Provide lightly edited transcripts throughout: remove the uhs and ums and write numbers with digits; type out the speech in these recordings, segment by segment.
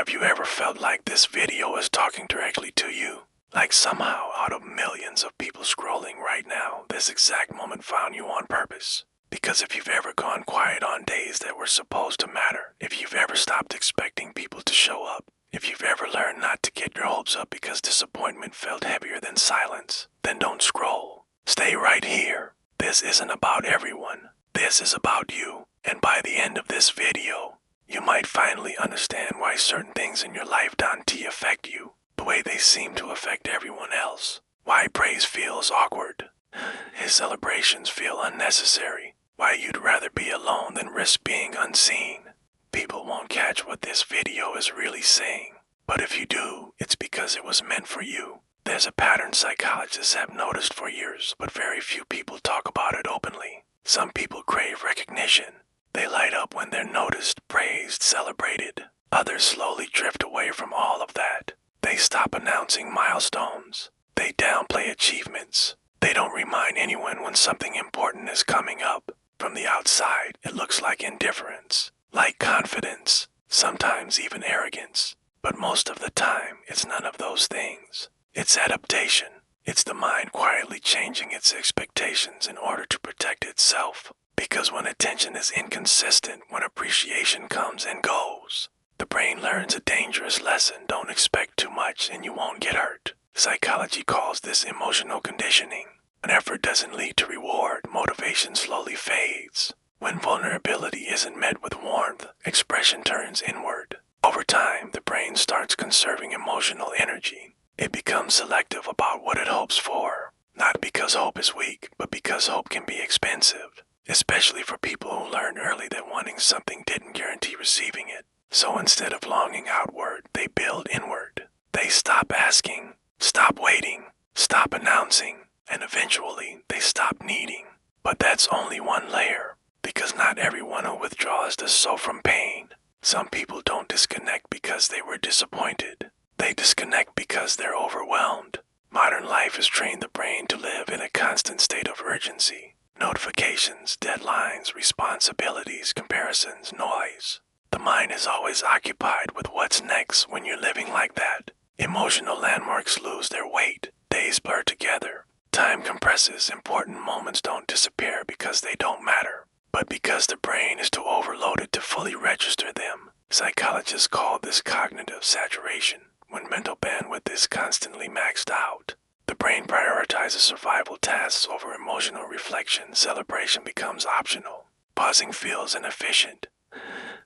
Have you ever felt like this video is talking directly to you? Like somehow, out of millions of people scrolling right now, this exact moment found you on purpose? Because if you've ever gone quiet on days that were supposed to matter, if you've ever stopped expecting people to show up, if you've ever learned not to get your hopes up because disappointment felt heavier than silence, then don't scroll. Stay right here. This isn't about everyone. This is about you. And by the end of this video, you might finally understand why certain things in your life don't affect you the way they seem to affect everyone else. Why praise feels awkward. His celebrations feel unnecessary. Why you'd rather be alone than risk being unseen. People won't catch what this video is really saying. But if you do, it's because it was meant for you. There's a pattern psychologists have noticed for years, but very few people talk about it openly. Some people crave recognition. They light up when they're noticed, praised, celebrated. Others slowly drift away from all of that. They stop announcing milestones. They downplay achievements. They don't remind anyone when something important is coming up. From the outside, it looks like indifference, like confidence, sometimes even arrogance. But most of the time, it's none of those things. It's adaptation. It's the mind quietly changing its expectations in order to protect itself. Because when attention is inconsistent, when appreciation comes and goes, the brain learns a dangerous lesson. Don't expect too much and you won't get hurt. Psychology calls this emotional conditioning. When effort doesn't lead to reward, motivation slowly fades. When vulnerability isn't met with warmth, expression turns inward. Over time, the brain starts conserving emotional energy. It becomes selective about what it hopes for. Not because hope is weak, but because hope can be expensive. Especially for people who learned early that wanting something didn't guarantee receiving it. So instead of longing outward, they build inward. They stop asking, stop waiting, stop announcing, and eventually they stop needing. But that's only one layer, because not everyone who withdraws does so from pain. Some people don't disconnect because they were disappointed. They disconnect because they're overwhelmed. Modern life has trained the brain to live in a constant state of urgency. Notifications, deadlines, responsibilities, comparisons, noise. The mind is always occupied with what's next. When you're living like that, emotional landmarks lose their weight. Days blur together. Time compresses. Important moments don't disappear because they don't matter, but because the brain is too overloaded to fully register them. Psychologists call this cognitive saturation, when mental bandwidth is constantly maxed out. The brain prioritizes survival tasks over emotional reflection. Celebration becomes optional. Pausing feels inefficient.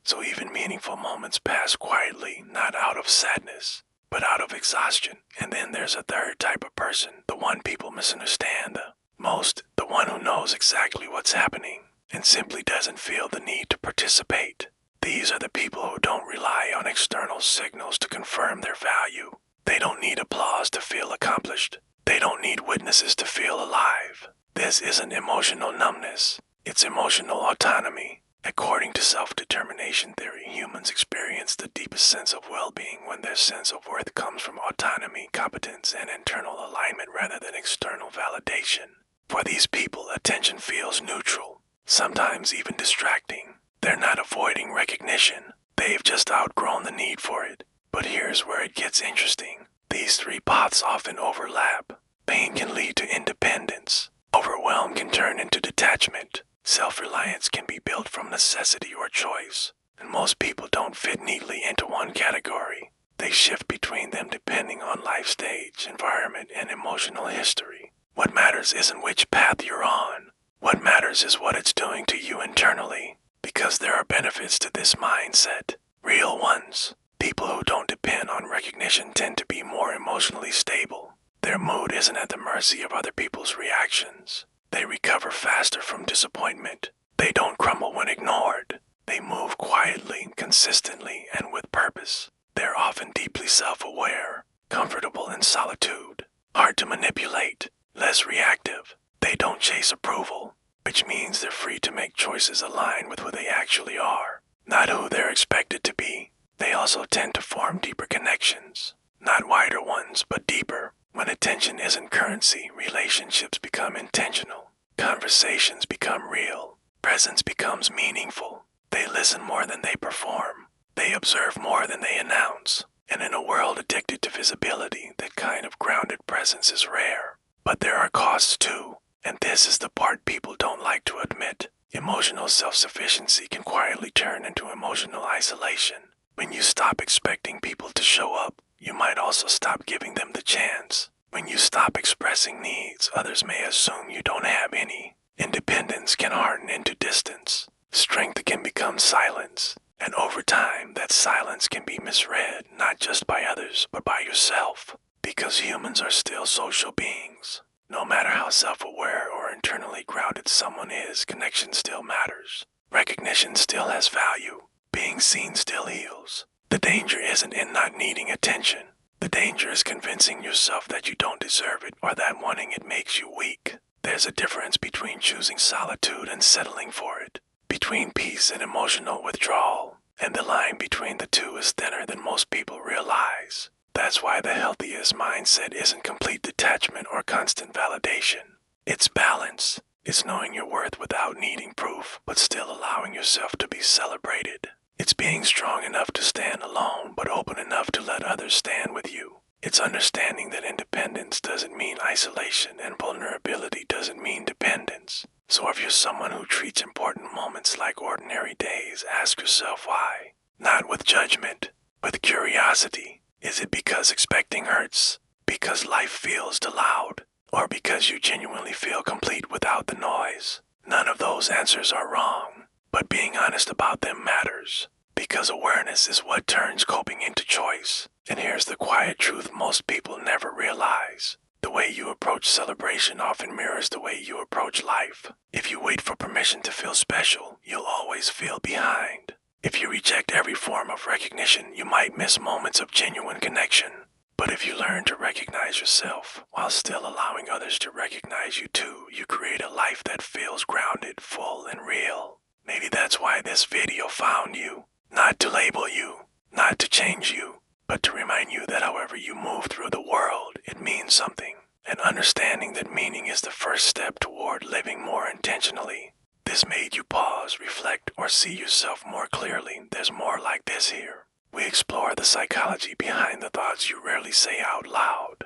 So even meaningful moments pass quietly, not out of sadness, but out of exhaustion. And then there's a third type of person, the one people misunderstand the most, the one who knows exactly what's happening and simply doesn't feel the need to participate. These are the people who don't rely on external signals to confirm their value. They don't need applause to feel accomplished. They don't need witnesses to feel alive. This isn't emotional numbness. It's emotional autonomy. According to self-determination theory, humans experience the deepest sense of well-being when their sense of worth comes from autonomy, competence, and internal alignment rather than external validation. For these people, attention feels neutral, sometimes even distracting. They're not avoiding recognition. They've just outgrown the need for it. But here's where it gets interesting. These three paths often overlap. Pain can lead to independence. Overwhelm can turn into detachment. Self-reliance can be built from necessity or choice. And most people don't fit neatly into one category. They shift between them depending on life stage, environment, and emotional history. What matters isn't which path you're on. What matters is what it's doing to you internally. Because there are benefits to this mindset. Real ones. People who don't depend on recognition tend to be more emotionally stable. Their mood isn't at the mercy of other people's reactions. They recover faster from disappointment. They don't crumble when ignored. They move quietly, consistently, and with purpose. They're often deeply self-aware, comfortable in solitude, hard to manipulate, less reactive. They don't chase approval, which means they're free to make choices aligned with who they actually are, not who they're expected to be. They also tend to form deeper connections, not wider ones, but deeper. When attention isn't currency, relationships become intentional. Conversations become real. Presence becomes meaningful. They listen more than they perform. They observe more than they announce. And in a world addicted to visibility, that kind of grounded presence is rare. But there are costs too, and this is the part people don't like to admit. Emotional self-sufficiency can quietly turn into emotional isolation. When you stop expecting people to show up, you might also stop giving them the chance. When you stop expressing needs, others may assume you don't have any. Independence can harden into distance. Strength can become silence. And over time, that silence can be misread not just by others, but by yourself. Because humans are still social beings. No matter how self-aware or internally grounded someone is, connection still matters. Recognition still has value. Being seen still heals. The danger isn't in not needing attention. The danger is convincing yourself that you don't deserve it or that wanting it makes you weak. There's a difference between choosing solitude and settling for it. Between peace and emotional withdrawal, and the line between the two is thinner than most people realize. That's why the healthiest mindset isn't complete detachment or constant validation. It's balance. It's knowing your worth without needing proof, but still allowing yourself to be celebrated. It's being strong enough to stand alone, but open enough to let others stand with you. It's understanding that independence doesn't mean isolation and vulnerability doesn't mean dependence. So if you're someone who treats important moments like ordinary days, ask yourself why. Not with judgment, with curiosity. Is it because expecting hurts? Because life feels too loud? Or because you genuinely feel complete without the noise? None of those answers are wrong, but being honest about them matters. Because awareness is what turns coping into choice. And here's the quiet truth most people never realize. The way you approach celebration often mirrors the way you approach life. If you wait for permission to feel special, you'll always feel behind. If you reject every form of recognition, you might miss moments of genuine connection. But if you learn to recognize yourself, while still allowing others to recognize you too, you create a life that feels grounded, full, and real. Maybe that's why this video found you. Not to label you, not to change you, but to remind you that however you move through the world, it means something. And understanding that meaning is the first step toward living more intentionally. This made you pause, reflect, or see yourself more clearly. There's more like this here. We explore the psychology behind the thoughts you rarely say out loud.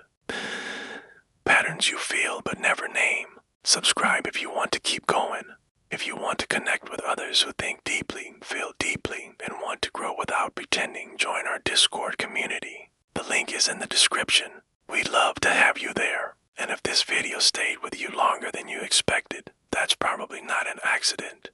Patterns you feel but never name. Subscribe if you want to keep going. If you want to connect with others who think deeply, feel deeply, and want to grow without pretending, join our Discord community. The link is in the description. We'd love to have you there. And if this video stayed with you longer than you expected, that's probably not an accident.